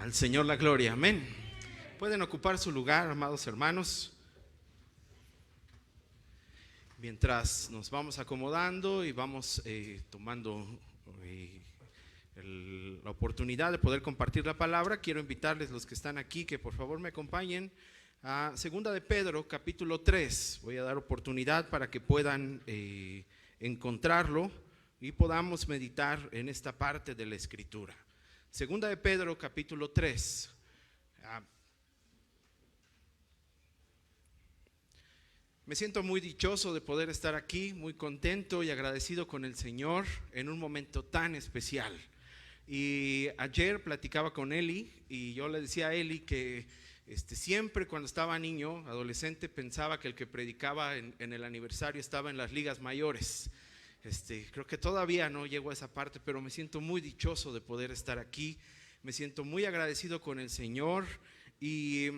Al Señor la gloria, amén. Pueden ocupar su lugar, amados hermanos, mientras nos vamos acomodando y vamos tomando la oportunidad de poder compartir la palabra. Quiero invitarles, los que están aquí, que por favor me acompañen a Segunda de Pedro, capítulo 3. Voy a dar oportunidad para que puedan encontrarlo y podamos meditar en esta parte de la Escritura. Segunda de Pedro, capítulo 3. Me siento muy dichoso de poder estar aquí, muy contento y agradecido con el Señor en un momento tan especial. Y ayer platicaba con Eli y yo le decía a Eli que siempre cuando estaba niño, adolescente, pensaba que el que predicaba en el aniversario estaba en las ligas mayores. Creo que todavía no llego a esa parte, pero me siento muy dichoso de poder estar aquí. Me siento muy agradecido con el Señor. Y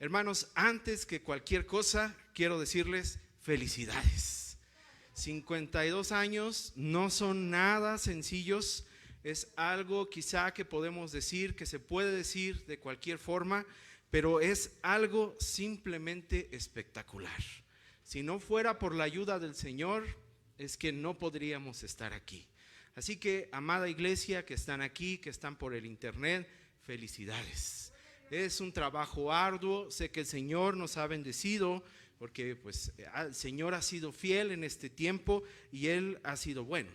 hermanos, antes que cualquier cosa, quiero decirles felicidades. 52 años no son nada sencillos. Es algo quizá que podemos decir, que se puede decir de cualquier forma, pero es algo simplemente espectacular. Si no fuera por la ayuda del Señor, es que no podríamos estar aquí. Así que, amada iglesia que están aquí, que están por el internet, felicidades. Es un trabajo arduo. Sé que el Señor nos ha bendecido porque pues el Señor ha sido fiel en este tiempo y Él ha sido bueno.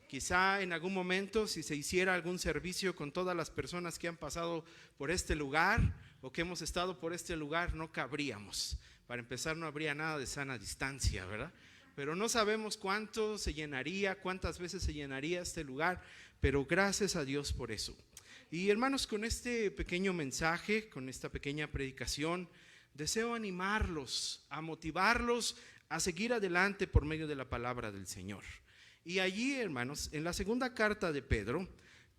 Quizá en algún momento, si se hiciera algún servicio con todas las personas que han pasado por este lugar o que hemos estado por este lugar, no cabríamos. Para empezar, no habría nada de sana distancia, ¿verdad? Pero no sabemos cuánto se llenaría, cuántas veces se llenaría este lugar, pero gracias a Dios por eso. Y hermanos, con este pequeño mensaje, con esta pequeña predicación, deseo animarlos, a motivarlos a seguir adelante por medio de la palabra del Señor. Y allí, hermanos, en la segunda carta de Pedro,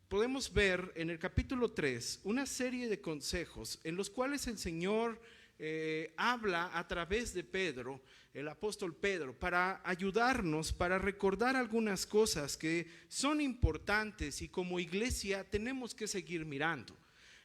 podemos ver en el capítulo 3 una serie de consejos en los cuales el Señor habla a través de Pedro, el apóstol Pedro, para ayudarnos, para recordar algunas cosas que son importantes y como iglesia tenemos que seguir mirando.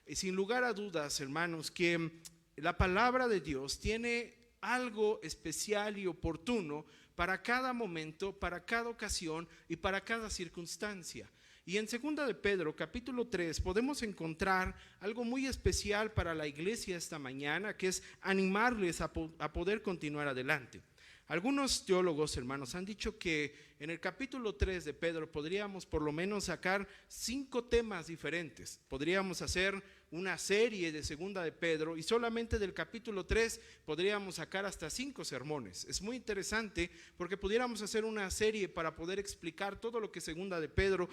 Y sin lugar a dudas, hermanos, que la palabra de Dios tiene algo especial y oportuno para cada momento, para cada ocasión y para cada circunstancia. Y en segunda de Pedro, capítulo 3, podemos encontrar algo muy especial para la iglesia esta mañana, que es animarles a poder continuar adelante. Algunos teólogos, hermanos, han dicho que en el capítulo 3 de Pedro podríamos por lo menos sacar 5 temas diferentes. Podríamos hacer una serie de segunda de Pedro y solamente del capítulo 3 podríamos sacar hasta 5 sermones. Es muy interesante porque pudiéramos hacer una serie para poder explicar todo lo que segunda de Pedro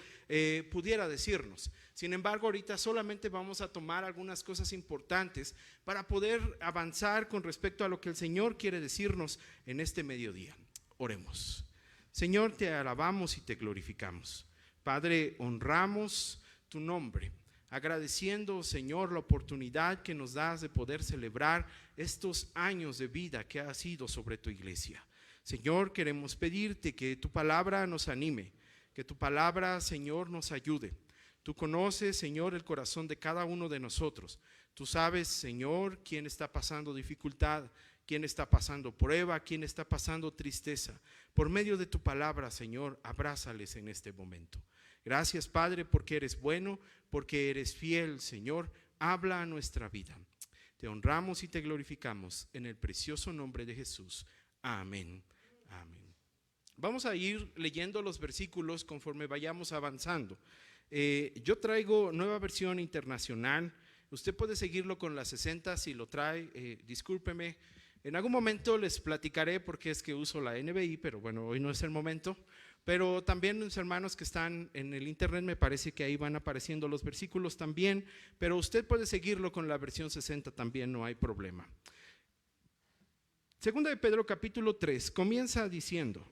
pudiera decirnos. Sin embargo, ahorita solamente vamos a tomar algunas cosas importantes para poder avanzar con respecto a lo que el Señor quiere decirnos en este mediodía. Oremos. Señor, te alabamos y te glorificamos. Padre, honramos tu nombre, agradeciendo, Señor, la oportunidad que nos das de poder celebrar estos años de vida que ha sido sobre tu iglesia. Señor, queremos pedirte que tu palabra nos anime, que tu palabra, Señor, nos ayude. Tú conoces, Señor, el corazón de cada uno de nosotros. Tú sabes, Señor, quién está pasando dificultad, quién está pasando prueba, quién está pasando tristeza. Por medio de tu palabra, Señor, abrázales en este momento. Gracias, Padre, porque eres bueno, porque eres fiel, Señor. Habla a nuestra vida. Te honramos y te glorificamos en el precioso nombre de Jesús. Amén. Amén. Vamos a ir leyendo los versículos conforme vayamos avanzando. Yo traigo nueva versión internacional. Usted puede seguirlo con la 60 si lo trae. Discúlpeme. En algún momento les platicaré por qué es que uso la NBI, pero bueno, hoy no es el momento. Pero también los hermanos que están en el internet, me parece que ahí van apareciendo los versículos también, pero usted puede seguirlo con la versión 60 también, no hay problema. Segunda de Pedro capítulo 3 comienza diciendo: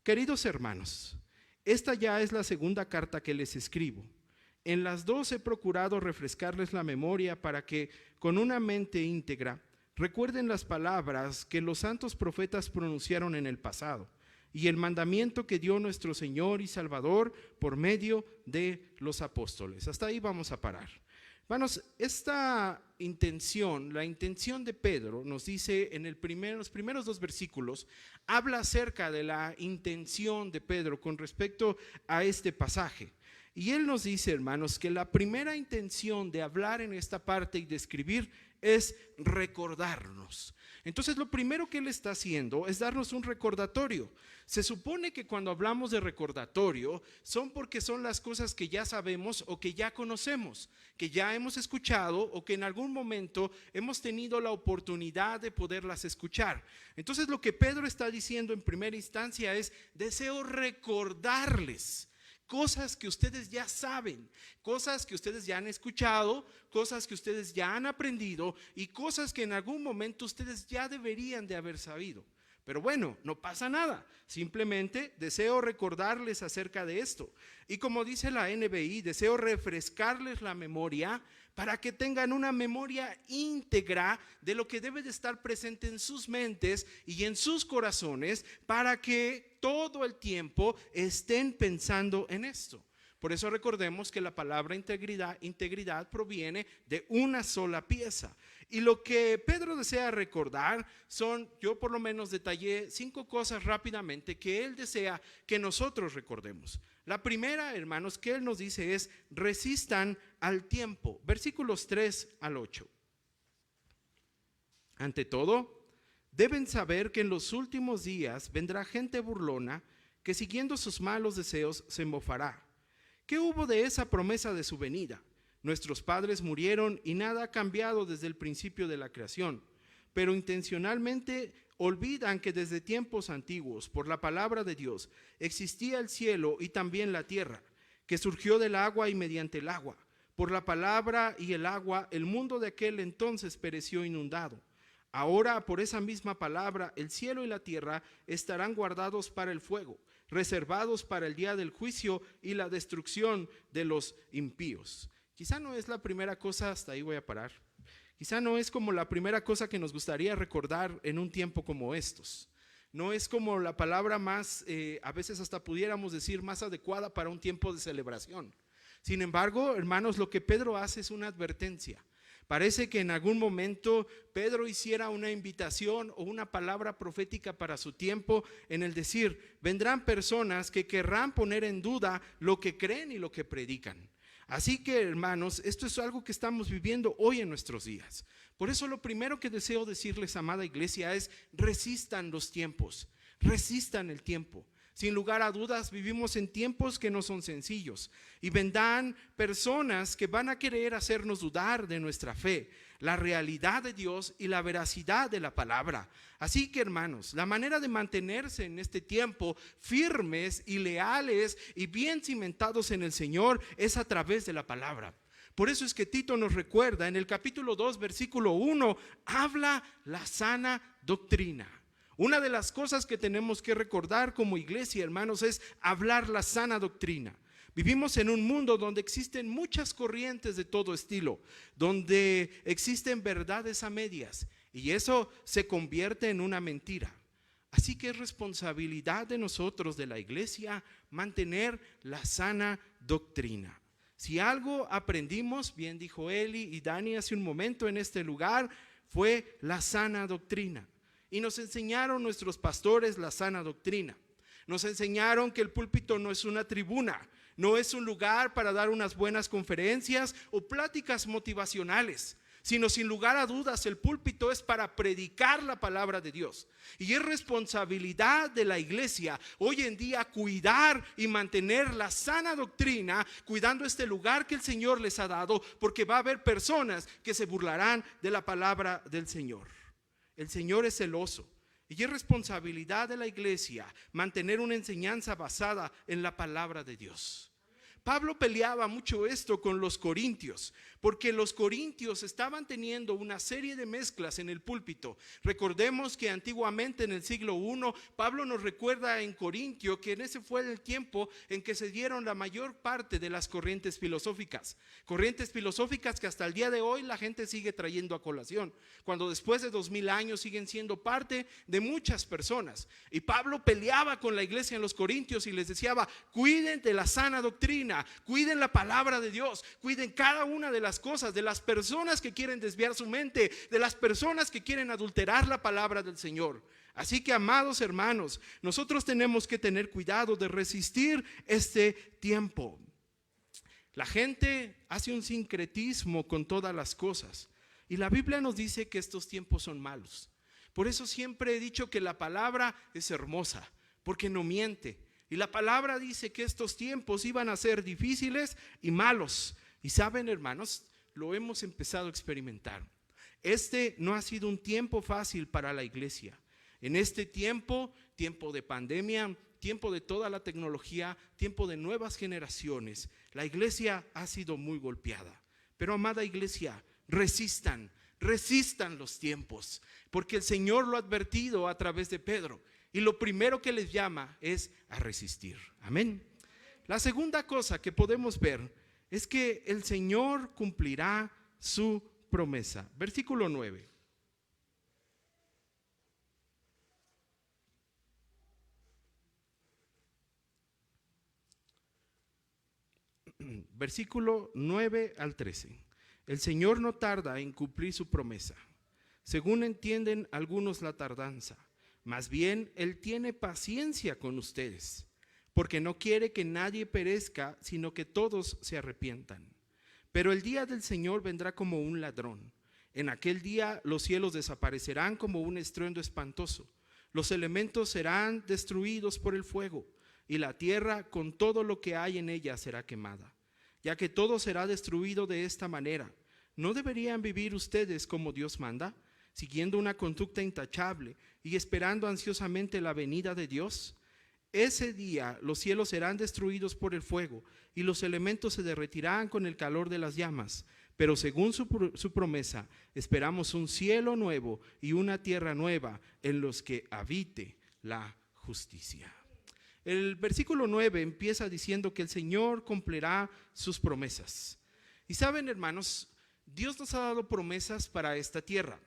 queridos hermanos, esta ya es la segunda carta que les escribo. En las dos he procurado refrescarles la memoria para que con una mente íntegra recuerden las palabras que los santos profetas pronunciaron en el pasado y el mandamiento que dio nuestro Señor y Salvador por medio de los apóstoles. Hasta ahí vamos a parar. Hermanos, esta intención, la intención de Pedro, nos dice en los primeros 2 versículos, habla acerca de la intención de Pedro con respecto a este pasaje. Y él nos dice, hermanos, que la primera intención de hablar en esta parte y de escribir es recordarnos. Entonces, lo primero que él está haciendo es darnos un recordatorio. Se supone que cuando hablamos de recordatorio son porque son las cosas que ya sabemos o que ya conocemos, que ya hemos escuchado o que en algún momento hemos tenido la oportunidad de poderlas escuchar. Entonces, lo que Pedro está diciendo en primera instancia es: deseo recordarles cosas que ustedes ya saben, cosas que ustedes ya han escuchado, cosas que ustedes ya han aprendido y cosas que en algún momento ustedes ya deberían de haber sabido. Pero bueno, no pasa nada, simplemente deseo recordarles acerca de esto. Y como dice la NBI, deseo refrescarles la memoria para que tengan una memoria íntegra de lo que debe de estar presente en sus mentes y en sus corazones, para que todo el tiempo estén pensando en esto. Por eso recordemos que la palabra integridad proviene de una sola pieza. Y lo que Pedro desea recordar son, yo por lo menos detallé 5 cosas rápidamente que él desea que nosotros recordemos. La primera, hermanos, que él nos dice es: resistan al tiempo. Versículos 3 al 8. Ante todo, deben saber que en los últimos días vendrá gente burlona que, siguiendo sus malos deseos, se mofará. ¿Qué hubo de esa promesa de su venida? Nuestros padres murieron y nada ha cambiado desde el principio de la creación, pero intencionalmente olvidan que desde tiempos antiguos, por la palabra de Dios, existía el cielo y también la tierra, que surgió del agua y mediante el agua. Por la palabra y el agua, el mundo de aquel entonces pereció inundado. Ahora, por esa misma palabra, el cielo y la tierra estarán guardados para el fuego, reservados para el día del juicio y la destrucción de los impíos. Quizá no es la primera cosa, hasta ahí voy a parar. Quizá no es como la primera cosa que nos gustaría recordar en un tiempo como estos. No es como la palabra más, a veces hasta pudiéramos decir, más adecuada para un tiempo de celebración. Sin embargo, hermanos, lo que Pedro hace es una advertencia. Parece que en algún momento Pedro hiciera una invitación o una palabra profética para su tiempo, en el decir: vendrán personas que querrán poner en duda lo que creen y lo que predican. Así que, hermanos, esto es algo que estamos viviendo hoy en nuestros días. Por eso lo primero que deseo decirles, amada iglesia, es: resistan los tiempos, resistan el tiempo. Sin lugar a dudas, vivimos en tiempos que no son sencillos y vendrán personas que van a querer hacernos dudar de nuestra fe, la realidad de Dios y la veracidad de la palabra. Así que, hermanos, la manera de mantenerse en este tiempo firmes y leales y bien cimentados en el Señor es a través de la palabra. Por eso es que Tito nos recuerda en el capítulo 2, versículo 1, habla la sana doctrina. Una de las cosas que tenemos que recordar como iglesia, hermanos, es hablar la sana doctrina. Vivimos en un mundo donde existen muchas corrientes de todo estilo, donde existen verdades a medias, y eso se convierte en una mentira. Así que es responsabilidad de nosotros, de la iglesia, mantener la sana doctrina. Si algo aprendimos, bien dijo Eli y Dani hace un momento en este lugar, fue la sana doctrina. Y nos enseñaron nuestros pastores la sana doctrina. Nos enseñaron que el púlpito no es una tribuna, no es un lugar para dar unas buenas conferencias o pláticas motivacionales, sino sin lugar a dudas el púlpito es para predicar la palabra de Dios. Y es responsabilidad de la iglesia hoy en día cuidar y mantener la sana doctrina, cuidando este lugar que el Señor les ha dado, porque va a haber personas que se burlarán de la palabra del Señor. El Señor es celoso y es responsabilidad de la iglesia mantener una enseñanza basada en la palabra de Dios. Pablo peleaba mucho esto con los corintios, porque los corintios estaban teniendo una serie de mezclas en el púlpito. Recordemos que antiguamente en el siglo I, Pablo nos recuerda en Corintio que en ese fue el tiempo en que se dieron la mayor parte de las corrientes filosóficas que hasta el día de hoy la gente sigue trayendo a colación, cuando después de 2000 años siguen siendo parte de muchas personas. Y Pablo peleaba con la iglesia en los corintios y les decía: cuiden de la sana doctrina. doctrina, cuiden la palabra de Dios, cuiden cada una de las cosas, de las personas que quieren desviar su mente, de las personas que quieren adulterar la palabra del Señor. Así que, amados hermanos, nosotros tenemos que tener cuidado de resistir este tiempo. La gente hace un sincretismo con todas las cosas y la Biblia nos dice que estos tiempos son malos. Por eso siempre he dicho que la palabra es hermosa, porque no miente. Y la palabra dice que estos tiempos iban a ser difíciles y malos. Y saben, hermanos, lo hemos empezado a experimentar. Este no ha sido un tiempo fácil para la iglesia. En este tiempo, tiempo de pandemia, tiempo de toda la tecnología, tiempo de nuevas generaciones, la iglesia ha sido muy golpeada. Pero, amada iglesia, resistan los tiempos, porque el Señor lo ha advertido a través de Pedro. Y lo primero que les llama es a resistir. Amén. La segunda cosa que podemos ver es que el Señor cumplirá su promesa. Versículo 9. Versículo 9 al 13. El Señor no tarda en cumplir su promesa, según entienden algunos la tardanza. Más bien, Él tiene paciencia con ustedes, porque no quiere que nadie perezca, sino que todos se arrepientan. Pero el día del Señor vendrá como un ladrón. En aquel día los cielos desaparecerán como un estruendo espantoso. Los elementos serán destruidos por el fuego, y la tierra con todo lo que hay en ella será quemada. Ya que todo será destruido de esta manera, ¿no deberían vivir ustedes como Dios manda, siguiendo una conducta intachable y esperando ansiosamente la venida de Dios? Ese día los cielos serán destruidos por el fuego y los elementos se derretirán con el calor de las llamas. Pero según su promesa, esperamos un cielo nuevo y una tierra nueva en los que habite la justicia. El versículo 9 empieza diciendo que el Señor cumplirá sus promesas. Y saben, hermanos, Dios nos ha dado promesas para esta tierra,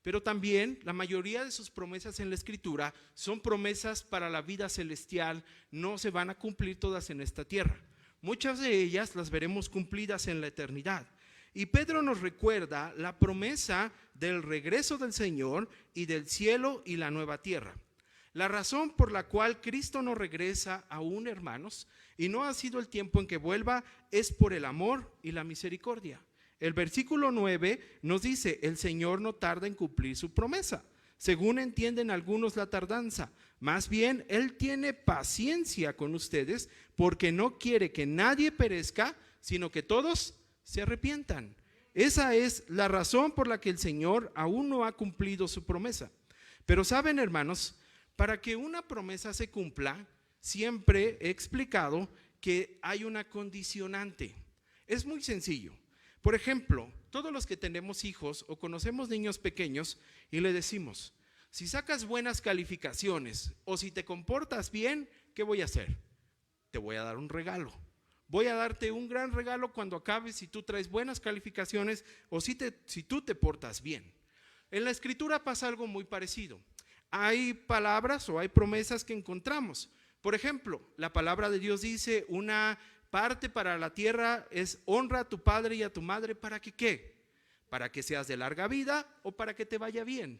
pero también la mayoría de sus promesas en la Escritura son promesas para la vida celestial. No se van a cumplir todas en esta tierra. Muchas de ellas las veremos cumplidas en la eternidad. Y Pedro nos recuerda la promesa del regreso del Señor y del cielo y la nueva tierra. La razón por la cual Cristo no regresa aún, hermanos, y no ha sido el tiempo en que vuelva, es por el amor y la misericordia. El versículo 9 nos dice: el Señor no tarda en cumplir su promesa, según entienden algunos la tardanza. Más bien, Él tiene paciencia con ustedes, porque no quiere que nadie perezca, sino que todos se arrepientan. Esa es la razón por la que el Señor aún no ha cumplido su promesa. Pero saben, hermanos, para que una promesa se cumpla, siempre he explicado que hay una condicionante. Es muy sencillo. Por ejemplo, todos los que tenemos hijos o conocemos niños pequeños y le decimos: si sacas buenas calificaciones o si te comportas bien, ¿qué voy a hacer? Te voy a dar un regalo. Voy a darte un gran regalo cuando acabes si tú traes buenas calificaciones o si tú te portas bien. En la Escritura pasa algo muy parecido. Hay palabras o hay promesas que encontramos. Por ejemplo, la palabra de Dios dice: una parte para la tierra es honra a tu padre y a tu madre. ¿Para que qué? Para que seas de larga vida o para que te vaya bien.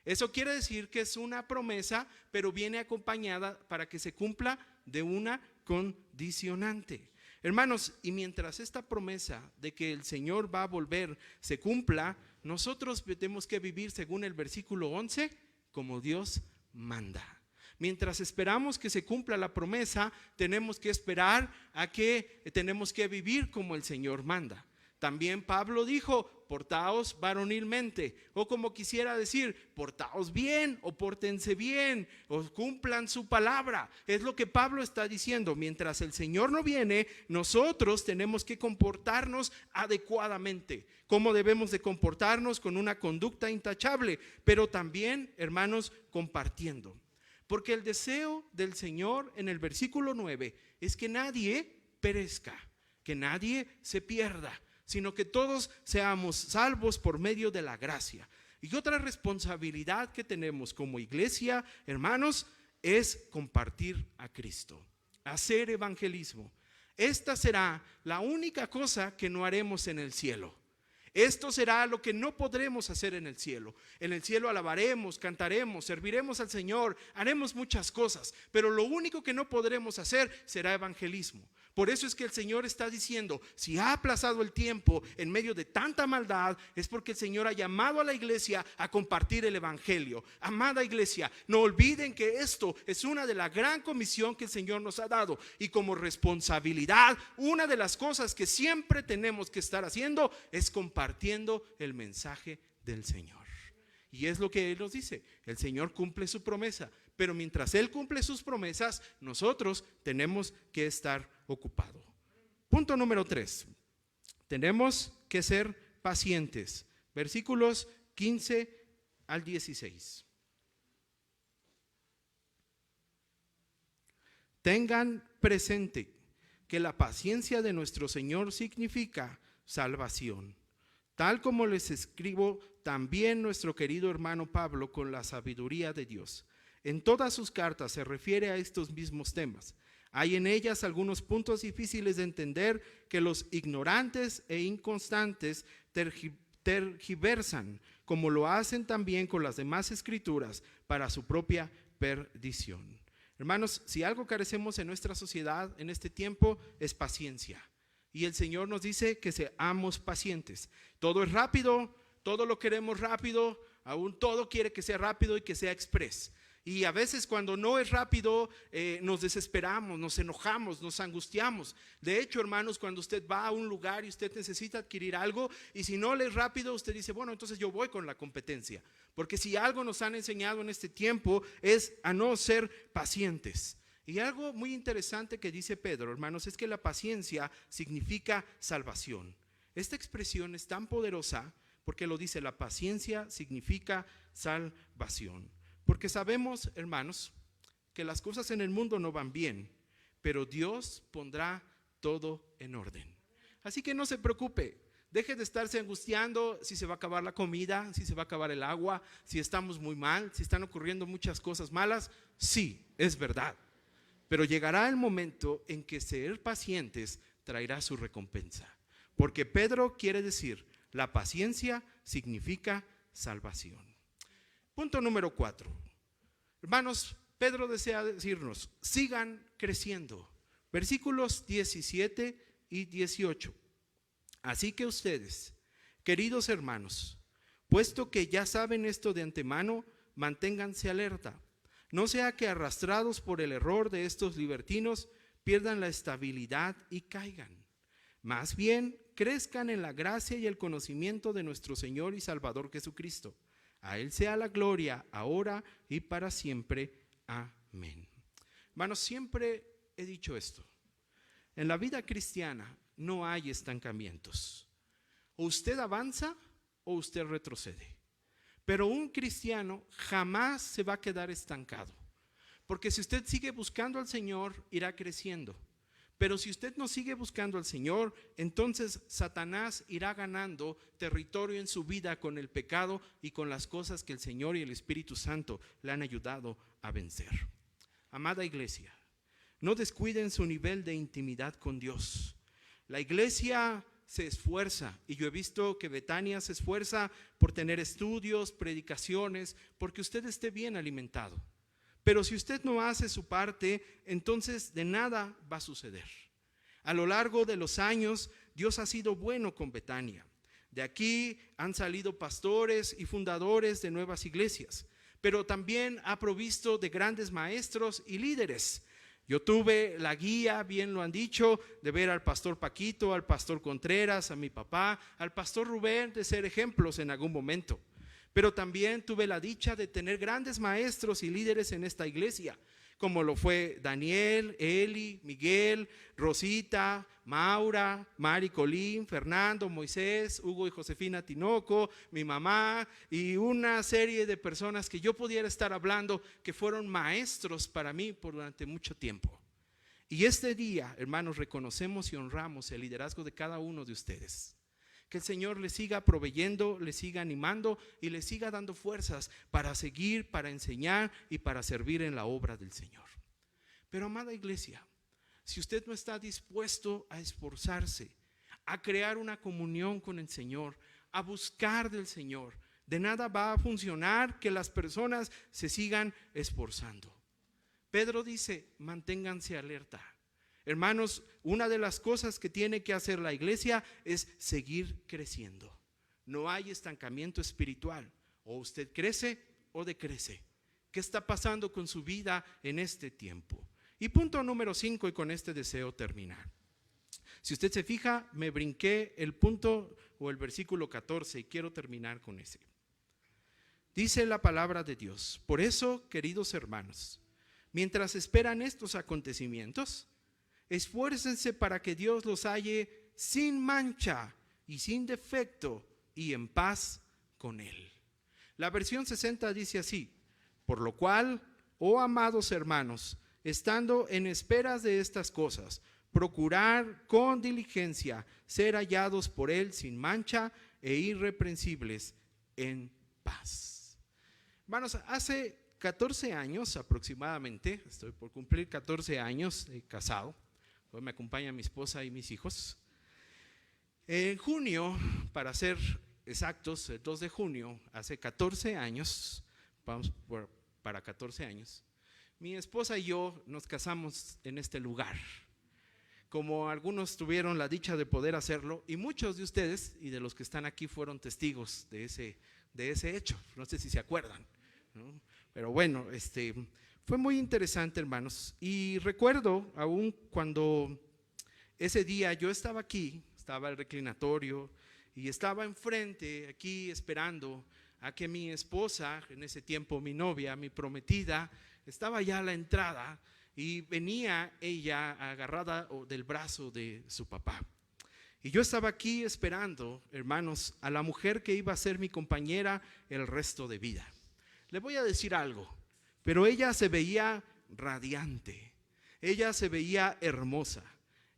Eso quiere decir que es una promesa, pero viene acompañada para que se cumpla de una condicionante. Hermanos, y mientras esta promesa de que el Señor va a volver se cumpla, nosotros tenemos que vivir según el versículo 11 como Dios manda. Mientras esperamos que se cumpla la promesa, tenemos que esperar a que tenemos que vivir como el Señor manda. También Pablo dijo: portaos varonilmente, o como quisiera decir, portaos bien o pórtense bien o cumplan su palabra. Es lo que Pablo está diciendo. Mientras el Señor no viene, nosotros tenemos que comportarnos adecuadamente. ¿Cómo debemos de comportarnos? Con una conducta intachable, pero también, hermanos, compartiendo. Porque el deseo del Señor en el versículo 9 es que nadie perezca, que nadie se pierda, sino que todos seamos salvos por medio de la gracia. Y otra responsabilidad que tenemos como iglesia, hermanos, es compartir a Cristo, hacer evangelismo. Esta será la única cosa que no haremos en el cielo. Esto será lo que no podremos hacer en el cielo. En el cielo alabaremos, cantaremos, serviremos al Señor, haremos muchas cosas, pero lo único que no podremos hacer será evangelismo. Por eso es que el Señor está diciendo, si ha aplazado el tiempo en medio de tanta maldad, es porque el Señor ha llamado a la iglesia a compartir el evangelio. Amada iglesia, no olviden que esto es una de la gran comisión que el Señor nos ha dado, y como responsabilidad, una de las cosas que siempre tenemos que estar haciendo es compartiendo el mensaje del Señor. Y es lo que Él nos dice, el Señor cumple su promesa, pero mientras Él cumple sus promesas, nosotros tenemos que estar ocupados. Punto número 3, tenemos que ser pacientes. Versículos 15 al 16. Tengan presente que la paciencia de nuestro Señor significa salvación. Tal como les escribo también nuestro querido hermano Pablo con la sabiduría de Dios. En todas sus cartas se refiere a estos mismos temas. Hay en ellas algunos puntos difíciles de entender que los ignorantes e inconstantes tergiversan, como lo hacen también con las demás escrituras, para su propia perdición. Hermanos, si algo carecemos en nuestra sociedad en este tiempo es paciencia. Y el Señor nos dice que seamos pacientes. Todo es rápido, todo lo queremos rápido, aún todo quiere que sea rápido y que sea express. Y a veces cuando no es rápido nos desesperamos, nos enojamos, nos angustiamos. De hecho, hermanos, cuando usted va a un lugar y usted necesita adquirir algo, y si no le es rápido, usted dice, bueno, entonces yo voy con la competencia. Porque si algo nos han enseñado en este tiempo es a no ser pacientes. Y algo muy interesante que dice Pedro, hermanos, es que la paciencia significa salvación. Esta expresión es tan poderosa porque lo dice, la paciencia significa salvación. Porque sabemos, hermanos, que las cosas en el mundo no van bien, pero Dios pondrá todo en orden. Así que no se preocupe, deje de estarse angustiando si se va a acabar la comida, si se va a acabar el agua, si estamos muy mal, si están ocurriendo muchas cosas malas. Sí, es verdad, pero llegará el momento en que ser pacientes traerá su recompensa. Porque Pedro quiere decir, la paciencia significa salvación. Punto número 4. Hermanos, Pedro desea decirnos, sigan creciendo. Versículos 17 y 18. Así que ustedes, queridos hermanos, puesto que ya saben esto de antemano, manténganse alerta. No sea que arrastrados por el error de estos libertinos, pierdan la estabilidad y caigan. Más bien, crezcan en la gracia y el conocimiento de nuestro Señor y Salvador Jesucristo. A Él sea la gloria, ahora y para siempre. Amén. Hermanos, siempre he dicho esto. En la vida cristiana no hay estancamientos. O usted avanza o usted retrocede. Pero un cristiano jamás se va a quedar estancado. Porque si usted sigue buscando al Señor, irá creciendo. Pero si usted no sigue buscando al Señor, entonces Satanás irá ganando territorio en su vida con el pecado y con las cosas que el Señor y el Espíritu Santo le han ayudado a vencer. Amada iglesia, no descuiden su nivel de intimidad con Dios. La iglesia se esfuerza, y yo he visto que Betania se esfuerza por tener estudios, predicaciones, porque usted esté bien alimentado. Pero si usted no hace su parte, entonces de nada va a suceder. A lo largo de los años, Dios ha sido bueno con Betania. De aquí han salido pastores y fundadores de nuevas iglesias, pero también ha provisto de grandes maestros y líderes. Yo tuve la guía, bien lo han dicho, de ver al pastor Paquito, al pastor Contreras, a mi papá, al pastor Rubén, de ser ejemplos en algún momento. Pero también tuve la dicha de tener grandes maestros y líderes en esta iglesia, como lo fue Daniel, Eli, Miguel, Rosita, Maura, Mari Colín, Fernando, Moisés, Hugo y Josefina Tinoco, mi mamá y una serie de personas que yo pudiera estar hablando que fueron maestros para mí por durante mucho tiempo. Y este día, hermanos, reconocemos y honramos el liderazgo de cada uno de ustedes. Que el Señor les siga proveyendo, les siga animando y les siga dando fuerzas para seguir, para enseñar y para servir en la obra del Señor. Pero amada iglesia, si usted no está dispuesto a esforzarse, a crear una comunión con el Señor, a buscar del Señor, de nada va a funcionar que las personas se sigan esforzando. Pedro dice, manténganse alerta. Hermanos, una de las cosas que tiene que hacer la iglesia es seguir creciendo. No hay estancamiento espiritual. O usted crece o decrece. ¿Qué está pasando con su vida en este tiempo? Y punto número 5, y con este deseo terminar. Si usted se fija, me brinqué el punto o el versículo 14 y quiero terminar con ese. Dice la palabra de Dios: por eso, queridos hermanos, mientras esperan estos acontecimientos, esfuércense para que Dios los halle sin mancha y sin defecto y en paz con Él. La versión 60 dice así: por lo cual, oh amados hermanos, estando en esperas de estas cosas, procurar con diligencia ser hallados por Él sin mancha e irreprensibles en paz. Hermanos, hace 14 años aproximadamente, estoy por cumplir 14 años casado, hoy me acompaña mi esposa y mis hijos. En junio, para ser exactos, el 2 de junio, hace 14 años, vamos para 14 años, mi esposa y yo nos casamos en este lugar. Como algunos tuvieron la dicha de poder hacerlo, y muchos de ustedes y de los que están aquí fueron testigos de ese hecho, no sé si se acuerdan, ¿no? Pero bueno, fue muy interesante, hermanos, y recuerdo aún cuando ese día yo estaba aquí, estaba el reclinatorio y estaba enfrente aquí esperando a que mi esposa, en ese tiempo mi novia, mi prometida, estaba ya a la entrada y venía ella agarrada del brazo de su papá. Y yo estaba aquí esperando, hermanos, a la mujer que iba a ser mi compañera el resto de vida. Le voy a decir algo, pero ella se veía radiante, ella se veía hermosa,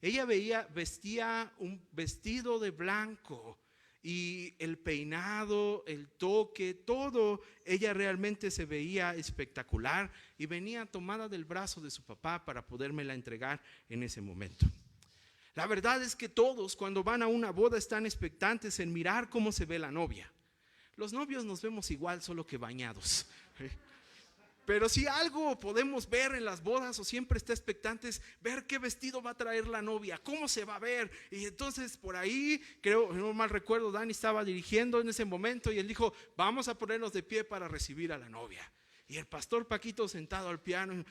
ella vestía un vestido de blanco y el peinado, el toque, todo, ella realmente se veía espectacular y venía tomada del brazo de su papá para podérmela entregar en ese momento. La verdad es que todos cuando van a una boda están expectantes en mirar cómo se ve la novia. Los novios nos vemos igual, solo que bañados. Pero si algo podemos ver en las bodas, o siempre está expectantes, ver qué vestido va a traer la novia, cómo se va a ver. Y entonces por ahí, creo, no mal recuerdo, Dani estaba dirigiendo en ese momento y él dijo: vamos a ponernos de pie para recibir a la novia. Y el pastor Paquito sentado al piano,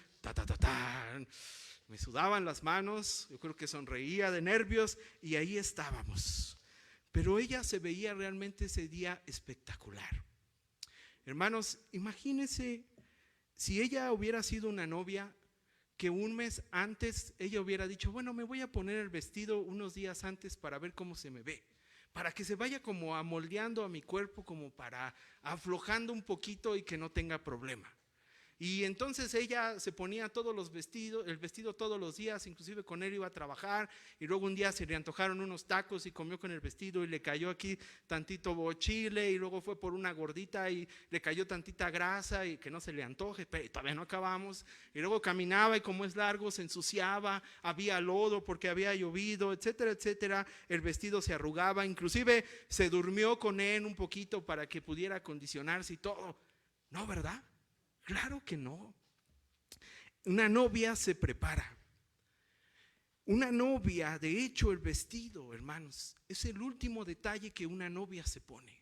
me sudaban las manos, yo creo que sonreía de nervios y ahí estábamos. Pero ella se veía realmente ese día espectacular. Hermanos, imagínense si ella hubiera sido una novia que un mes antes ella hubiera dicho: bueno, me voy a poner el vestido unos días antes para ver cómo se me ve, para que se vaya como amoldeando a mi cuerpo, como para aflojando un poquito y que no tenga problema. Y entonces ella se ponía todos los vestidos, el vestido todos los días, inclusive con él iba a trabajar, y luego un día se le antojaron unos tacos y comió con el vestido y le cayó aquí tantito chile, y luego fue por una gordita y le cayó tantita grasa y que no se le antoje, pero todavía no acabamos. Y luego caminaba y como es largo se ensuciaba, había lodo porque había llovido, etcétera, etcétera. El vestido se arrugaba, inclusive se durmió con él un poquito para que pudiera acondicionarse y todo. ¿No, verdad? Claro que no. Una novia se prepara. Una novia, de hecho, el vestido, hermanos, es el último detalle que una novia se pone.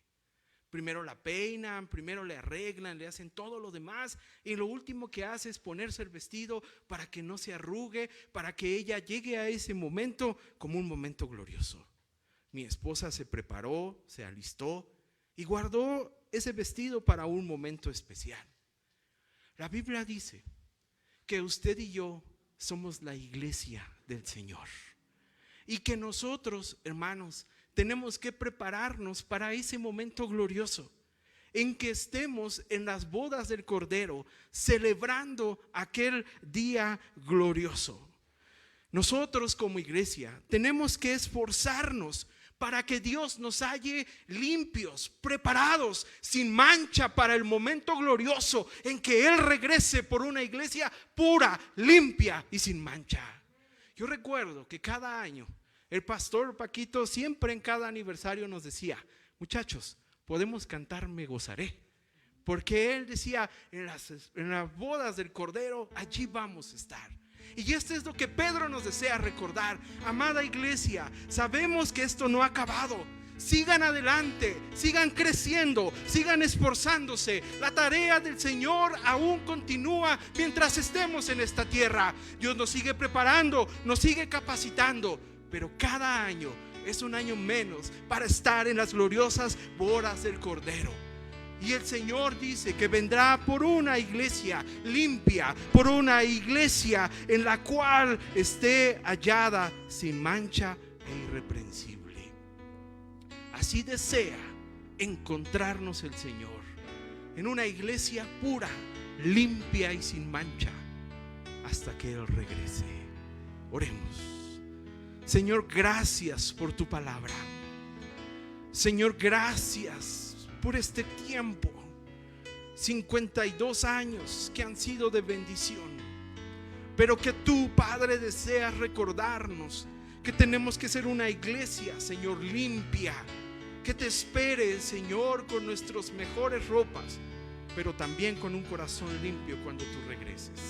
Primero la peinan, primero le arreglan, le hacen todo lo demás, y lo último que hace es ponerse el vestido para que no se arrugue, para que ella llegue a ese momento como un momento glorioso. Mi esposa se preparó, se alistó y guardó ese vestido para un momento especial. La Biblia dice que usted y yo somos la iglesia del Señor y que nosotros, hermanos, tenemos que prepararnos para ese momento glorioso en que estemos en las bodas del Cordero celebrando aquel día glorioso. Nosotros como iglesia tenemos que esforzarnos para que Dios nos halle limpios, preparados, sin mancha para el momento glorioso en que Él regrese por una iglesia pura, limpia y sin mancha. Yo recuerdo que cada año el pastor Paquito siempre en cada aniversario nos decía: muchachos, podemos cantar Me Gozaré, porque él decía, en las bodas del Cordero, allí vamos a estar. Y esto es lo que Pedro nos desea recordar. Amada iglesia, sabemos que esto no ha acabado. Sigan adelante, sigan creciendo, sigan esforzándose. La tarea del Señor aún continúa mientras estemos en esta tierra. Dios nos sigue preparando, nos sigue capacitando, pero cada año es un año menos para estar en las gloriosas bodas del Cordero. Y el Señor dice que vendrá por una iglesia limpia, por una iglesia en la cual esté hallada sin mancha e irreprensible. Así desea encontrarnos el Señor, en una iglesia pura, limpia y sin mancha, hasta que Él regrese. Oremos. Señor, gracias por tu palabra. Señor, gracias por este tiempo, 52 años que han sido de bendición, pero que tú, Padre, deseas recordarnos que tenemos que ser una iglesia, Señor, limpia, que te espere, Señor, con nuestras mejores ropas, pero también con un corazón limpio cuando tú regreses.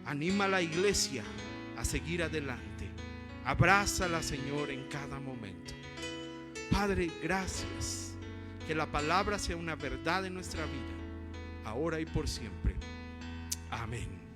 Anima a la iglesia a seguir adelante. Abrázala, Señor, en cada momento. Padre, gracias. Que la palabra sea una verdad en nuestra vida, ahora y por siempre. Amén.